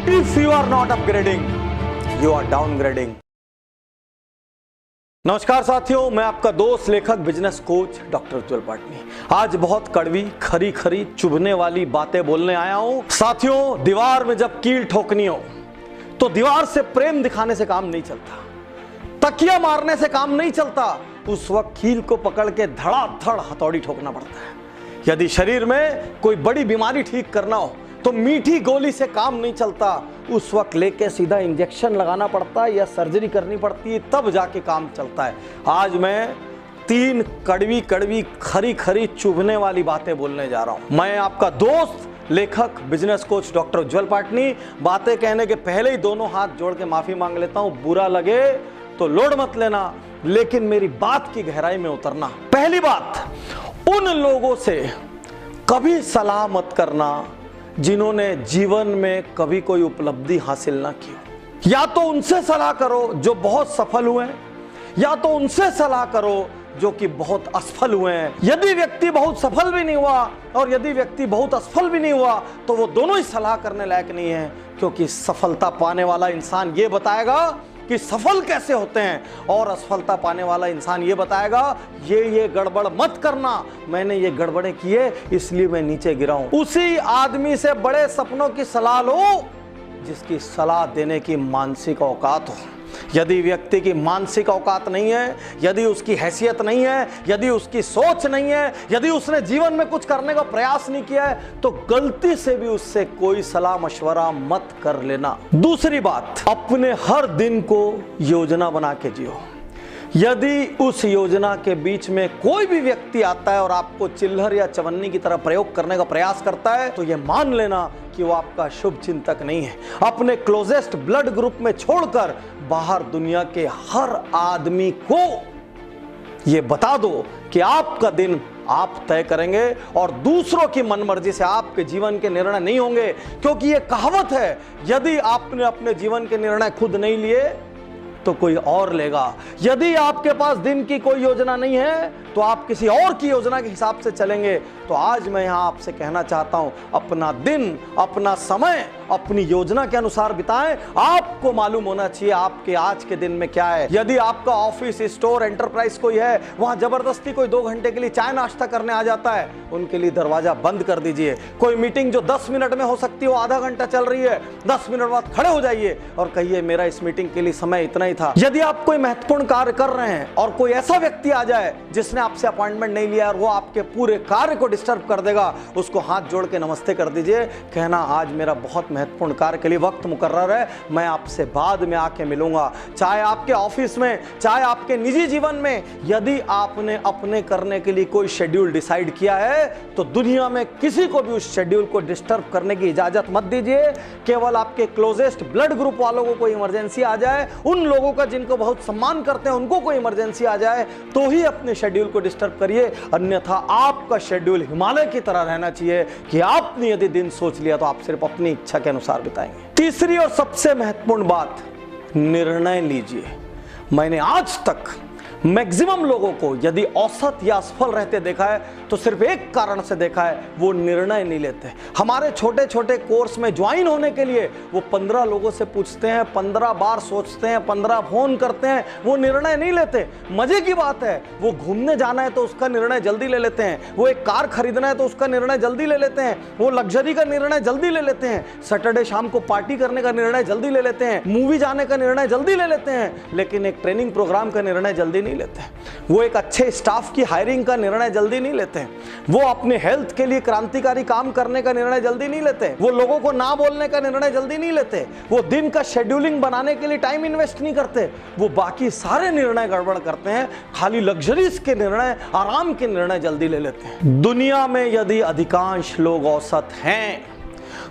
If you are not upgrading, you are downgrading. नमस्कार साथियों, मैं आपका दोस्त लेखक बिजनेस कोच डॉक्टर उज्जवल पाटनी। आज बहुत कड़वी खरी खरी चुभने वाली बातें बोलने आया हूं। साथियों, दीवार में जब कील ठोकनी हो तो दीवार से प्रेम दिखाने से काम नहीं चलता, तकिया मारने से काम नहीं चलता। उस वक्त कील को पकड़ के धड़ाधड़ हथौड़ी ठोकना पड़ता है। यदि शरीर में कोई बड़ी बीमारी ठीक करना हो तो मीठी गोली से काम नहीं चलता, उस वक्त लेके सीधा इंजेक्शन लगाना पड़ता है या सर्जरी करनी पड़ती है, तब जाके काम चलता है। आज मैं 3 कड़वी कड़वी खरी खरी चुभने वाली बातें बोलने जा रहा हूं। मैं आपका दोस्त लेखक बिजनेस कोच डॉक्टर उज्जवल पाटनी। बातें कहने के पहले ही दोनों हाथ जोड़ के माफी मांग लेता हूं। बुरा लगे तो लोड मत लेना, लेकिन मेरी बात की गहराई में उतरना। पहली बात, उन लोगों से कभी सलाह मत करना जिन्होंने जीवन में कभी कोई उपलब्धि हासिल ना की। या तो उनसे सलाह करो जो बहुत सफल हुए हैं, या तो उनसे सलाह करो जो कि बहुत असफल हुए हैं। यदि व्यक्ति बहुत सफल भी नहीं हुआ और यदि व्यक्ति बहुत असफल भी नहीं हुआ तो वो दोनों ही सलाह करने लायक नहीं है, क्योंकि सफलता पाने वाला इंसान ये बताएगा कि सफल कैसे होते हैं और असफलता पाने वाला इंसान ये बताएगा ये गड़बड़ मत करना, मैंने ये गड़बड़े किए इसलिए मैं नीचे गिरा हूं। उसी आदमी से बड़े सपनों की सलाह लो जिसकी सलाह देने की मानसिक औकात हो। यदि व्यक्ति की मानसिक औकात नहीं है, यदि उसकी हैसियत नहीं है, यदि उसकी सोच नहीं है, यदि उसने जीवन में कुछ करने का प्रयास नहीं किया है, तो गलती से भी उससे कोई सलाह मशवरा मत कर लेना। दूसरी बात, अपने हर दिन को योजना बना के जियो। यदि उस योजना के बीच में कोई भी व्यक्ति आता है और आपको चिल्हर या चवन्नी की तरह प्रयोग करने का प्रयास करता है, तो यह मान लेना कि वो आपका शुभ चिंतक नहीं है। अपने क्लोजेस्ट ब्लड ग्रुप में छोड़कर बाहर दुनिया के हर आदमी को ये बता दो कि आपका दिन आप तय करेंगे और दूसरों की मनमर्जी से आपके जीवन के निर्णय नहीं होंगे। क्योंकि ये कहावत है, यदि आपने अपने जीवन के निर्णय खुद नहीं लिए तो कोई और लेगा। यदि आपके पास दिन की कोई योजना नहीं है तो आप किसी और की योजना के हिसाब से चलेंगे। तो आज मैं यहां आपसे कहना चाहता हूं, अपना दिन, अपना समय अपनी योजना के अनुसार बिताएं। आपको मालूम होना चाहिए आपके आज के दिन में क्या है। यदि आपका ऑफिस, स्टोर, एंटरप्राइज कोई है, वहां जबरदस्ती कोई 2 घंटे के लिए चाय नाश्ता करने आ जाता है, उनके लिए दरवाजा बंद कर दीजिए। कोई मीटिंग जो 10 मिनट में हो सकती है वो आधा घंटा चल रही है, 10 मिनट बाद खड़े हो जाइए और कहिए मेरा इस मीटिंग के लिए समय इतना ही था। यदि आप कोई महत्वपूर्ण कार्य कर रहे हैं और कोई ऐसा व्यक्ति आ जाए जिसने आपसे अपॉइंटमेंट नहीं लिया और वो आपके पूरे कार्य को डिस्टर्ब कर देगा, उसको हाथ जोड़ के नमस्ते कर दीजिए। कहना, आज मेरा बहुत महत्वपूर्ण कार्य के लिए वक्त मुकर्रर है, मैं आपसे बाद में आके मिलूंगा। चाहे आपके ऑफिस में, चाहे आपके निजी जीवन में, यदि आपने अपने करने के लिए कोई शेड्यूल डिसाइड किया है तो दुनिया में किसी को भी उस शेड्यूल को डिस्टर्ब करने की इजाजत मत दीजिए। केवल आपके क्लोजेस्ट ब्लड ग्रुप वालों को कोई इमरजेंसी आ जाए, उन लोगों का जिनको बहुत सम्मान करते हैं उनको कोई इमरजेंसी आ जाए तो ही अपने शेड्यूल को डिस्टर्ब करिए, अन्यथा आपका शेड्यूल हिमालय की तरह रहना चाहिए कि आपने यदि दिन सोच लिया तो आप सिर्फ अपनी इच्छा के अनुसार बिताएंगे। तीसरी और सबसे महत्वपूर्ण बात, निर्णय लीजिए। मैंने आज तक मैक्सिमम लोगों को यदि औसत या असफल रहते देखा है तो सिर्फ एक कारण से देखा है, वो निर्णय नहीं लेते। हमारे छोटे छोटे कोर्स में ज्वाइन होने के लिए वो 15 लोगों से पूछते हैं, 15 बार सोचते हैं, 15 फोन करते हैं, वो निर्णय नहीं लेते। मजे की बात है, वो घूमने जाना है तो उसका निर्णय जल्दी ले लेते हैं, वो एक कार खरीदना है तो उसका निर्णय जल्दी ले लेते हैं, वो लग्जरी का निर्णय जल्दी ले लेते हैं, सैटरडे शाम को पार्टी करने का निर्णय जल्दी ले लेते हैं, मूवी जाने का निर्णय जल्दी ले लेते हैं, लेकिन एक ट्रेनिंग प्रोग्राम का निर्णय जल्दी नहीं लेते। वो एक अच्छे स्टाफ की हायरिंग का निर्णय जल्दी नहीं लेते। वो अपने हेल्थ के लिए क्रांतिकारी काम करने का निर्णय जल्दी नहीं लेते। वो लोगों को ना बोलने का निर्णय जल्दी नहीं लेते। वो दिन का शेड्यूलिंग बनाने के लिए टाइम इन्वेस्ट नहीं करते। वो बाकी सारे निर्णय गड़बड़ करते हैं, खाली लग्जरीज के निर्णय, आराम के निर्णय जल्दी ले लेते हैं। दुनिया में यदि अधिकांश लोग औसत हैं,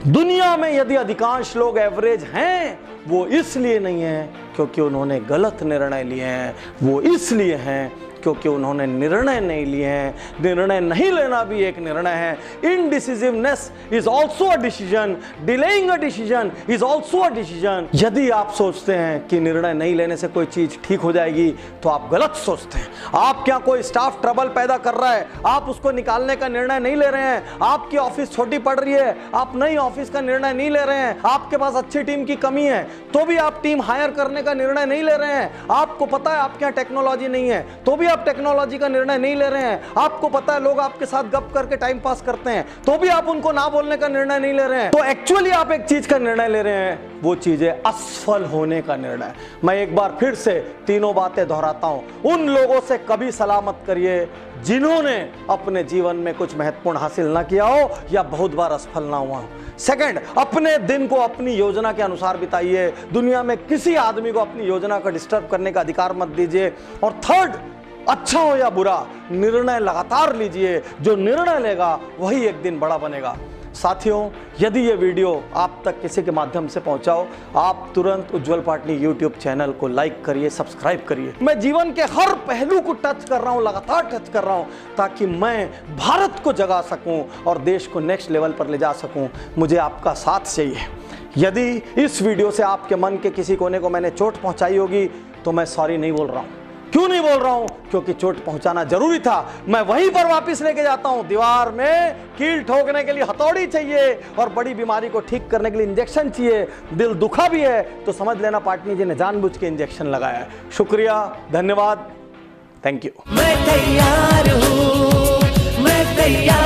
दुनिया में यदि अधिकांश लोग एवरेज हैं, वो इसलिए नहीं है क्योंकि उन्होंने गलत निर्णय लिए हैं, वो इसलिए हैं क्योंकि उन्होंने निर्णय नहीं लिए हैं। निर्णय नहीं लेना भी एक निर्णय है। Indecisiveness is also a decision, delaying a decision is also a decision. यदि आप सोचते हैं कि निर्णय नहीं लेने से कोई चीज ठीक हो जाएगी तो आप गलत सोचते हैं। आपके यहाँ कोई स्टाफ ट्रबल पैदा कर रहा है, आप उसको निकालने का निर्णय नहीं ले रहे हैं। आपकी ऑफिस छोटी पड़ रही है, आप नई ऑफिस का निर्णय नहीं ले रहे हैं। आपके पास अच्छी टीम की कमी है तो भी आप टीम हायर करने का निर्णय नहीं ले रहे हैं। आपको पता है आपके यहाँ टेक्नोलॉजी नहीं है तो भी आप टेक्नोलॉजी का निर्णय नहीं ले रहे हैं। आपको पता है लोग आपके साथ गप करके टाइम पास करते हैं तो भी आप उनको ना बोलने का निर्णय नहीं ले रहे हैं। तो एक्चुअली आप एक चीज का निर्णय ले रहे हैं, वो चीज है असफल होने का निर्णय। मैं एक बार फिर से तीनों बातें दोहराता हूं। उन लोगों से कभी सलाह मत करिए जिन्होंने अपने जीवन में कुछ महत्वपूर्ण हासिल ना किया हो या बहुत बार असफल ना हुआ हो। सेकंड, अपने दिन को अपनी योजना के अनुसार बिताइए। दुनिया में किसी आदमी को अपनी योजना को डिस्टर्ब करने का अधिकार मत दीजिए। और थर्ड, अच्छा हो या बुरा, निर्णय लगातार लीजिए। जो निर्णय लेगा वही एक दिन बड़ा बनेगा। साथियों, यदि ये वीडियो आप तक किसी के माध्यम से पहुंचाओ, आप तुरंत उज्जवल पाटनी यूट्यूब चैनल को लाइक करिए, सब्सक्राइब करिए। मैं जीवन के हर पहलू को टच कर रहा हूं, लगातार टच कर रहा हूं, ताकि मैं भारत को जगा सकूं और देश को नेक्स्ट लेवल पर ले जा सकूं। मुझे आपका साथ चाहिए। यदि इस वीडियो से आपके मन के किसी कोने को मैंने चोट पहुंचाई होगी तो मैं सॉरी नहीं बोल रहा हूं। क्यों नहीं बोल रहा हूं? क्योंकि चोट पहुंचाना जरूरी था। मैं वहीं पर वापस लेके जाता हूं। दीवार में कील ठोकने के लिए हथौड़ी चाहिए और बड़ी बीमारी को ठीक करने के लिए इंजेक्शन चाहिए। दिल दुखा भी है तो समझ लेना पाटनी जी ने जानबूझ के इंजेक्शन लगाया है। शुक्रिया, धन्यवाद, थैंक यू। मैं तैयार हूं, मैं तैयार